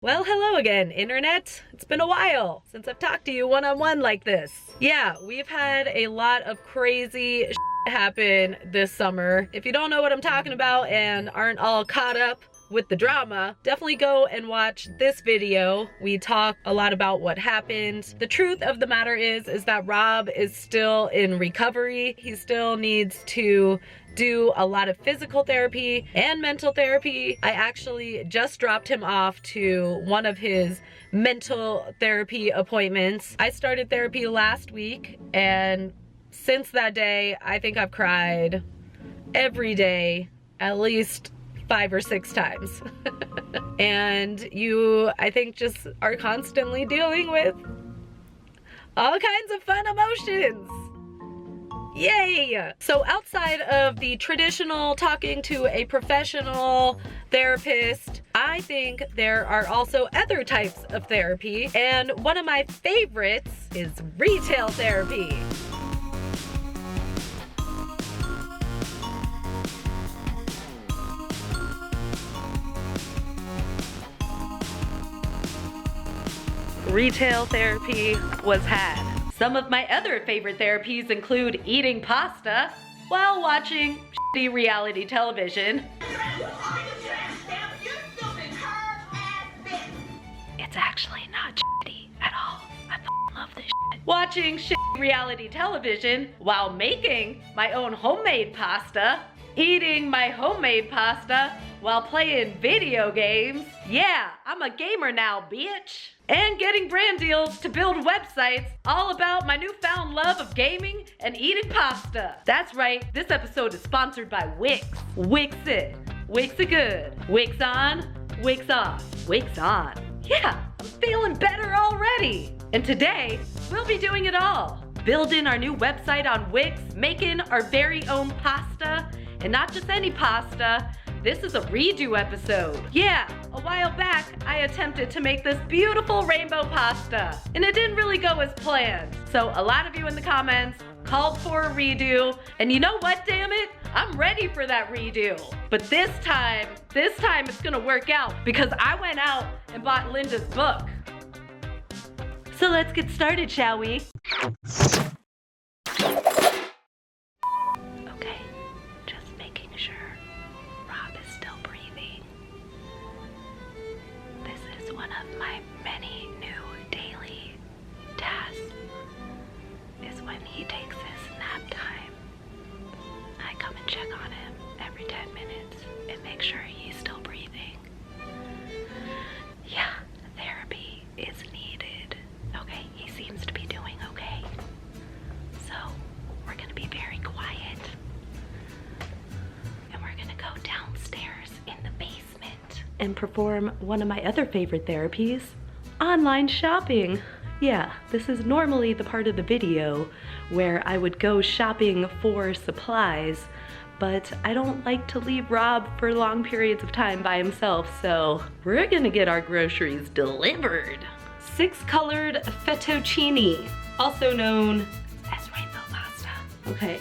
Well, hello again, Internet. It's been a while since I've talked to you one-on-one like this. Yeah, we've had a lot of crazy shit happen this summer. If you don't know what I'm talking about and aren't all caught up with the drama, definitely go and watch this video. We talk a lot about what happened. The truth of the matter is that Rob is still in recovery. He still needs to do a lot of physical therapy and mental therapy. I actually just dropped him off to one of his mental therapy appointments. I started therapy last week, and since that day, I think I've cried every day at least 5 or 6 times. And you, I think, just are constantly dealing with all kinds of fun emotions. Yay! So outside of the traditional talking to a professional therapist, I think there are also other types of therapy, and one of my favorites is retail therapy. Retail therapy was had. Some of my other favorite therapies include eating pasta while watching shitty reality television. It's actually not shitty at all. I love this shit. Watching shitty reality television while making my own homemade pasta. Eating my homemade pasta while playing video games. Yeah, I'm a gamer now, bitch. And getting brand deals to build websites all about my newfound love of gaming and eating pasta. That's right, this episode is sponsored by Wix. Wix it. Wix it good. Wix on, Wix off, Wix on. Yeah, I'm feeling better already. And today, we'll be doing it all. Building our new website on Wix, making our very own pasta, and not just any pasta. This is a redo episode. Yeah, a while back, I attempted to make this beautiful rainbow pasta, and it didn't really go as planned. So a lot of you in the comments called for a redo, and you know what, damn it? I'm ready for that redo. But this time it's gonna work out because I went out and bought Linda's book. So let's get started, shall we? Okay, just making sure Rob is still breathing. This is one of my many new daily tasks, is when he takes his nap time, I come and check on him every 10 minutes and make sure he's still breathing. Yeah, therapy is needed. Okay, he seems to be doing okay. So, we're gonna be very quiet. And we're gonna go downstairs in the basement and perform one of my other favorite therapies, online shopping. Yeah, this is normally the part of the video where I would go shopping for supplies, but I don't like to leave Rob for long periods of time by himself, so we're gonna get our groceries delivered. 6 colored fettuccine, also known as rainbow pasta. Okay,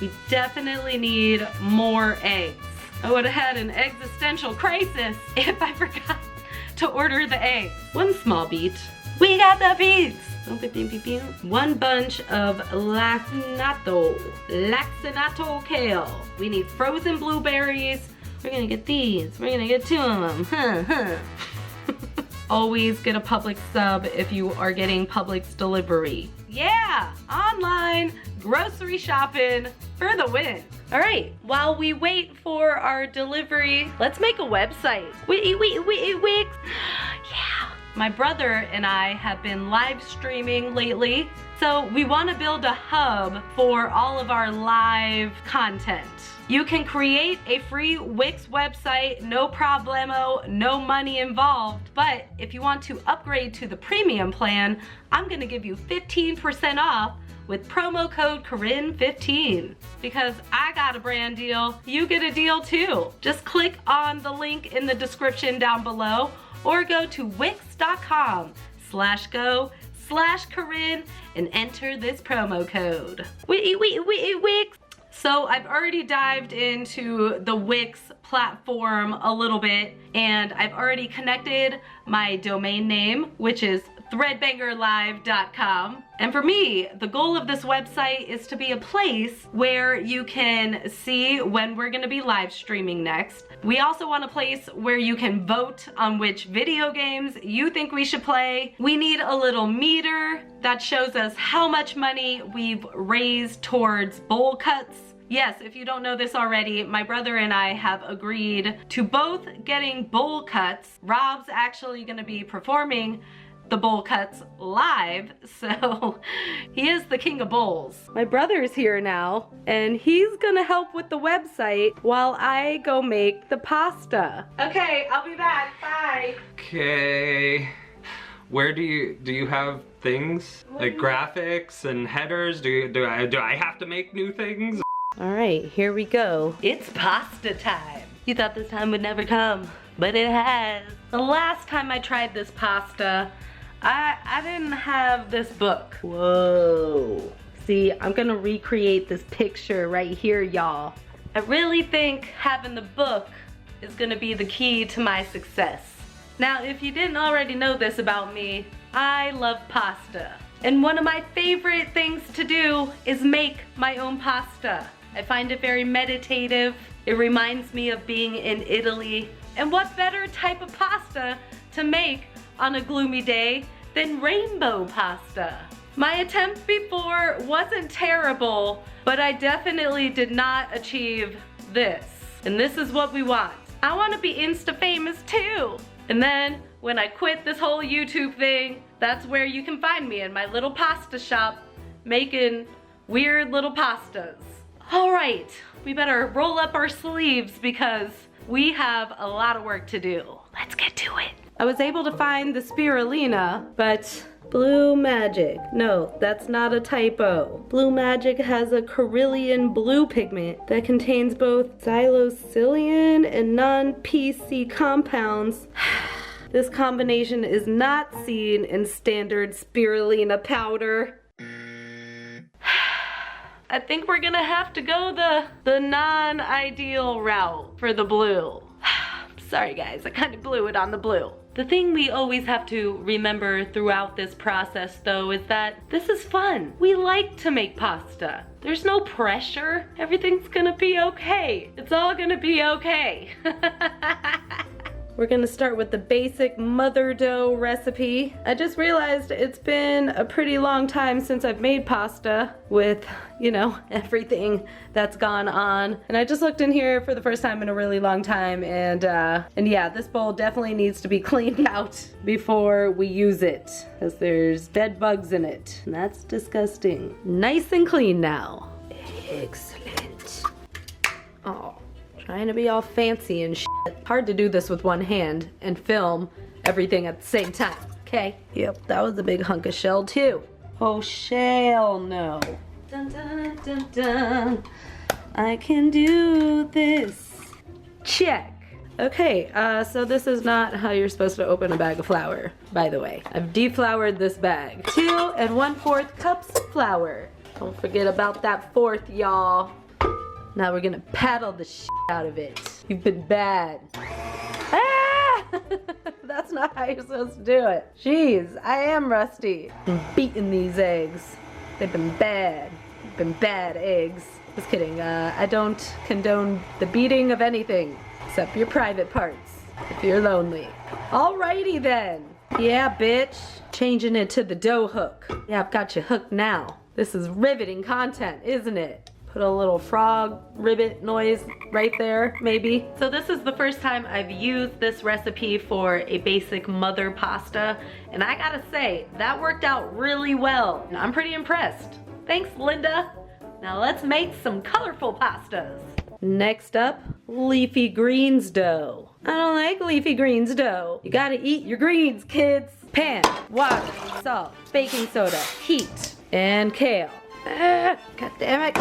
we definitely need more eggs. I would have had an existential crisis if I forgot to order the eggs. 1 small beet. We got the beets! 1 bunch of laxinato kale. We need frozen blueberries. We're gonna get these. We're gonna get 2 of them. Always get a Publix sub if you are getting Publix delivery. Yeah, online grocery shopping for the win. All right, while we wait for our delivery, let's make a website. Wix. Yeah. My brother and I have been live streaming lately, so we want to build a hub for all of our live content. You can create a free Wix website, no problemo, no money involved. But if you want to upgrade to the premium plan, I'm gonna give you 15% off with promo code Corinne 15. Because I got a brand deal, you get a deal too. Just click on the link in the description down below or go to wix.com/go/Corinne and enter this promo code. Wix. So I've already dived into the Wix platform a little bit, and I've already connected my domain name, which is ThreadBangerLive.com. And for me, the goal of this website is to be a place where you can see when we're gonna be live streaming next. We also want a place where you can vote on which video games you think we should play. We need a little meter that shows us how much money we've raised towards bowl cuts. Yes, if you don't know this already, my brother and I have agreed to both getting bowl cuts. Rob's actually gonna be performing the bowl cuts live, so he is the king of bowls. My brother's here now, and he's gonna help with the website while I go make the pasta. Okay, I'll be back, bye. Okay, where do you have things like graphics and headers? Do I have to make new things? All right, here we go. It's pasta time. You thought this time would never come, but it has. The last time I tried this pasta, I didn't have this book. Whoa. See, I'm gonna recreate this picture right here, y'all. I really think having the book is gonna be the key to my success. Now, if you didn't already know this about me, I love pasta. And one of my favorite things to do is make my own pasta. I find it very meditative. It reminds me of being in Italy. And what better type of pasta to make on a gloomy day than rainbow pasta? My attempt before wasn't terrible, but I definitely did not achieve this. And this is what we want. I want to be Insta famous too. And then when I quit this whole YouTube thing, that's where you can find me in my little pasta shop making weird little pastas. All right, we better roll up our sleeves because we have a lot of work to do. Let's get to it. I was able to find the spirulina, but Blue Magic. No, that's not a typo. Blue Magic has a Carillion blue pigment that contains both psilocybin and non-PC compounds. This combination is not seen in standard spirulina powder. I think we're gonna have to go the non-ideal route for the blue. Sorry guys, I kind of blew it on the blue. The thing we always have to remember throughout this process though is that this is fun. We like to make pasta. There's no pressure. Everything's gonna be okay. It's all gonna be okay. We're gonna start with the basic mother dough recipe. I just realized it's been a pretty long time since I've made pasta with, you know, everything that's gone on. And I just looked in here for the first time in a really long time, and yeah, this bowl definitely needs to be cleaned out before we use it, because there's dead bugs in it, and that's disgusting. Nice and clean now. Excellent. Oh. Trying to be all fancy and shit. Hard to do this with one hand and film everything at the same time, okay? Yep, that was a big hunk of shell too. Oh, shell no. Dun, dun, dun, dun. I can do this. Check. Okay, so this is not how you're supposed to open a bag of flour, by the way. I've defloured this bag. 2 1/4 cups of flour. Don't forget about that fourth, y'all. Now we're gonna paddle the shit out of it. You've been bad. Ah! That's not how you're supposed to do it. Jeez, I am rusty. I'm beating these eggs. They've been bad. They've been bad eggs. Just kidding. I don't condone the beating of anything except your private parts if you're lonely. Alrighty then. Yeah, bitch. Changing it to the dough hook. Yeah, I've got you hooked now. This is riveting content, isn't it? Put a little frog ribbit noise right there, maybe. So this is the first time I've used this recipe for a basic mother pasta, and I gotta say, that worked out really well. I'm pretty impressed. Thanks, Linda. Now let's make some colorful pastas. Next up, leafy greens dough. I don't like leafy greens dough. You gotta eat your greens, kids. Pan, water, salt, baking soda, heat, and kale. God damn it.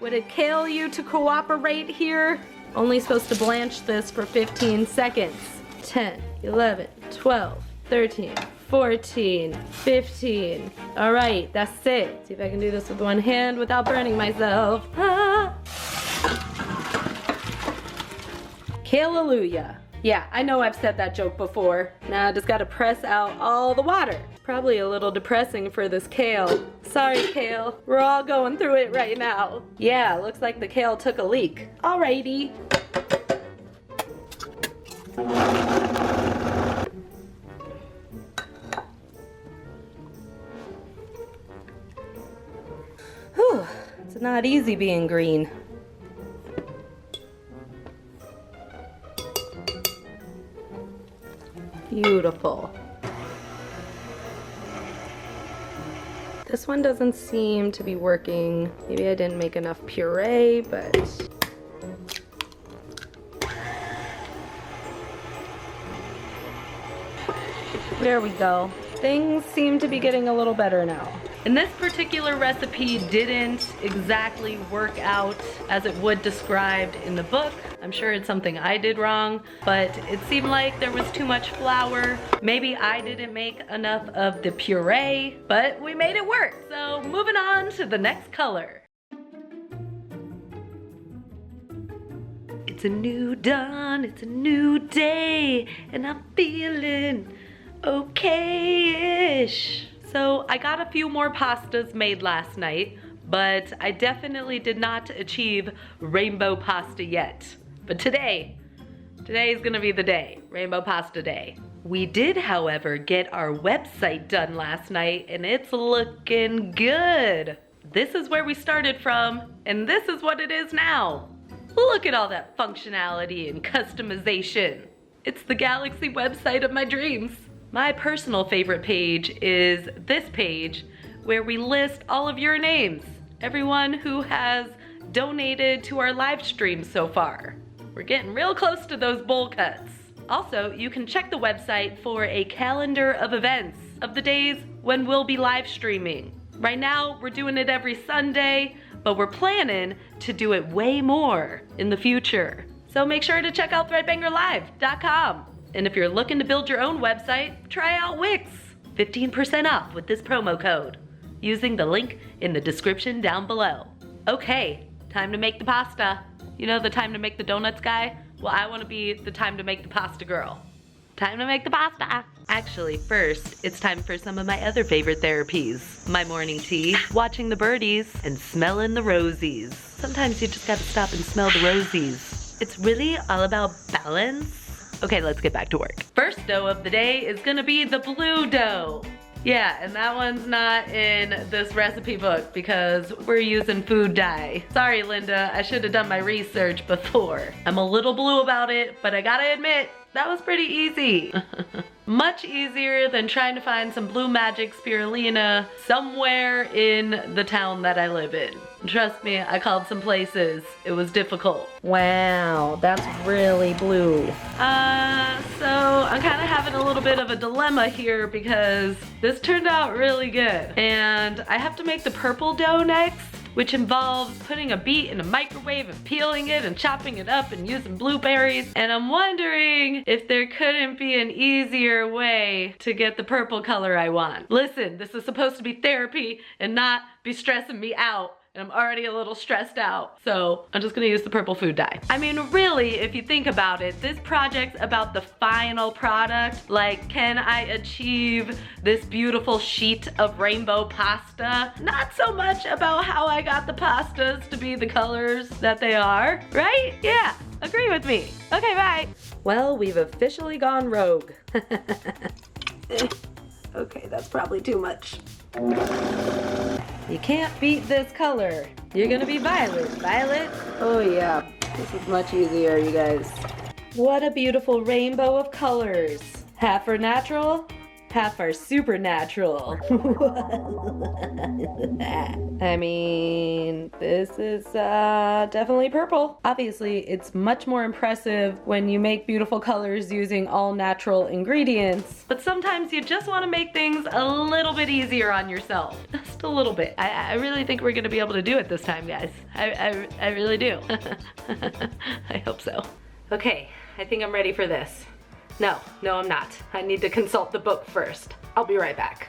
Would it kill you to cooperate here? Only supposed to blanch this for 15 seconds. 10, 11, 12, 13, 14, 15. All right, that's it. See if I can do this with one hand without burning myself. Ah. Hallelujah. Yeah, I know I've said that joke before. Now I just gotta press out all the water. Probably a little depressing for this kale. Sorry, kale. We're all going through it right now. Yeah, looks like the kale took a leak. Alrighty. Whew, it's not easy being green. Beautiful. This one doesn't seem to be working. Maybe I didn't make enough puree, but... There we go. Things seem to be getting a little better now. And this particular recipe didn't exactly work out as it would described in the book. I'm sure it's something I did wrong, but it seemed like there was too much flour. Maybe I didn't make enough of the puree, but we made it work. So moving on to the next color. It's a new dawn, it's a new day, and I'm feeling okay-ish. So I got a few more pastas made last night, but I definitely did not achieve rainbow pasta yet. But today is gonna be the day, rainbow pasta day. We did, however, get our website done last night, and it's looking good. This is where we started from, and this is what it is now. Look at all that functionality and customization. It's the Galaxy website of my dreams. My personal favorite page is this page where we list all of your names, everyone who has donated to our live stream so far. We're getting real close to those bowl cuts. Also, you can check the website for a calendar of events of the days when we'll be live streaming. Right now, we're doing it every Sunday, but we're planning to do it way more in the future. So make sure to check out ThreadBangerLive.com. And if you're looking to build your own website, try out Wix. 15% off with this promo code, using the link in the description down below. Okay, time to make the pasta. You know the time to make the donuts guy? Well, I want to be the time to make the pasta girl. Time to make the pasta. Actually, first, it's time for some of my other favorite therapies. My morning tea, watching the birdies, and smelling the rosies. Sometimes you just gotta stop and smell the rosies. It's really all about balance. Okay, let's get back to work. First dough of the day is gonna be the blue dough. Yeah, and that one's not in this recipe book because we're using food dye. Sorry, Linda, I should have done my research before. I'm a little blue about it, but I gotta admit, that was pretty easy. Much easier than trying to find some Blue Magic spirulina somewhere in the town that I live in. Trust me, I called some places. It was difficult. Wow, that's really blue. So I'm kind of having a little bit of a dilemma here because this turned out really good. And I have to make the purple dough next, which involves putting a beet in a microwave and peeling it and chopping it up and using blueberries. And I'm wondering if there couldn't be an easier way to get the purple color I want. Listen, this is supposed to be therapy and not be stressing me out. And I'm already a little stressed out. So I'm just gonna use the purple food dye. I mean, really, if you think about it, this project's about the final product. Like, can I achieve this beautiful sheet of rainbow pasta? Not so much about how I got the pastas to be the colors that they are, right? Yeah, agree with me. Okay, bye. Well, we've officially gone rogue. Okay, that's probably too much. You can't beat this color. You're gonna be violet. Violet? Oh yeah, this is much easier, you guys. What a beautiful rainbow of colors. Half are natural, half are supernatural. I mean, this is definitely purple. Obviously, it's much more impressive when you make beautiful colors using all natural ingredients. But sometimes you just want to make things a little bit easier on yourself. Just a little bit. I really think we're going to be able to do it this time, guys. I really do. I hope so. Okay, I think I'm ready for this. No, I'm not. I need to consult the book first. I'll be right back.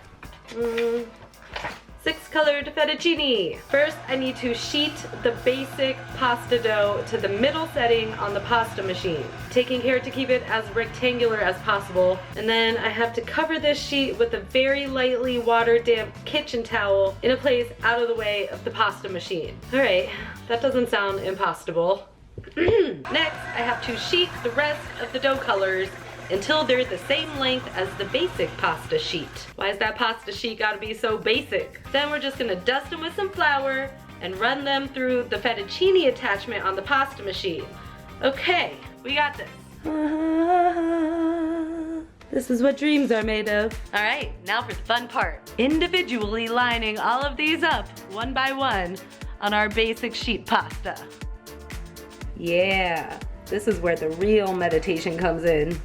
6 colored fettuccine. First, I need to sheet the basic pasta dough to the middle setting on the pasta machine, taking care to keep it as rectangular as possible. And then I have to cover this sheet with a very lightly water-damp kitchen towel in a place out of the way of the pasta machine. All right, that doesn't sound impossible. Next, I have to sheet the rest of the dough colors until they're the same length as the basic pasta sheet. Why is that pasta sheet gotta be so basic? Then we're just gonna dust them with some flour and run them through the fettuccine attachment on the pasta machine. Okay, we got this. This is what dreams are made of. All right, now for the fun part. Individually lining all of these up, one by one, on our basic sheet pasta. Yeah, this is where the real meditation comes in.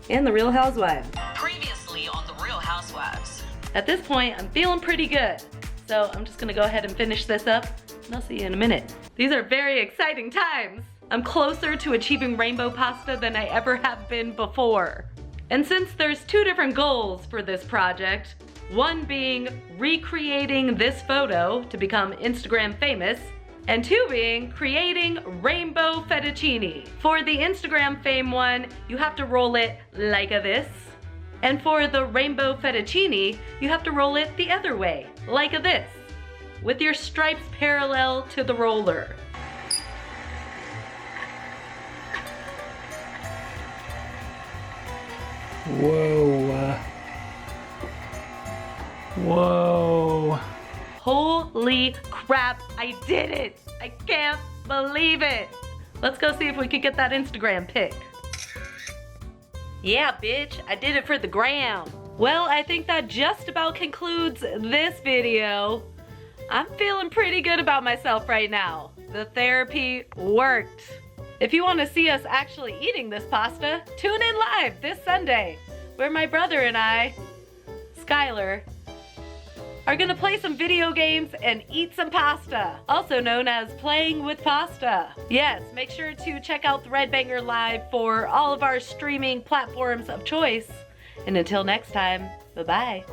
And the Real Housewives. Previously on The Real Housewives. At this point, I'm feeling pretty good. So I'm just gonna go ahead and finish this up, and I'll see you in a minute. These are very exciting times. I'm closer to achieving rainbow pasta than I ever have been before. And since there's 2 different goals for this project, one being recreating this photo to become Instagram famous, and 2 being creating rainbow fettuccine. For the Instagram fame one, you have to roll it like this. And for the rainbow fettuccine, you have to roll it the other way, like this, with your stripes parallel to the roller. Whoa. Whoa. Holy crap, I did it! I can't believe it! Let's go see if we can get that Instagram pic. Yeah, bitch, I did it for the gram. Well, I think that just about concludes this video. I'm feeling pretty good about myself right now. The therapy worked. If you want to see us actually eating this pasta, tune in live this Sunday, where my brother and I, Skylar, are gonna play some video games and eat some pasta, also known as playing with pasta. Yes, make sure to check out ThreadBanger Live for all of our streaming platforms of choice. And until next time, bye-bye.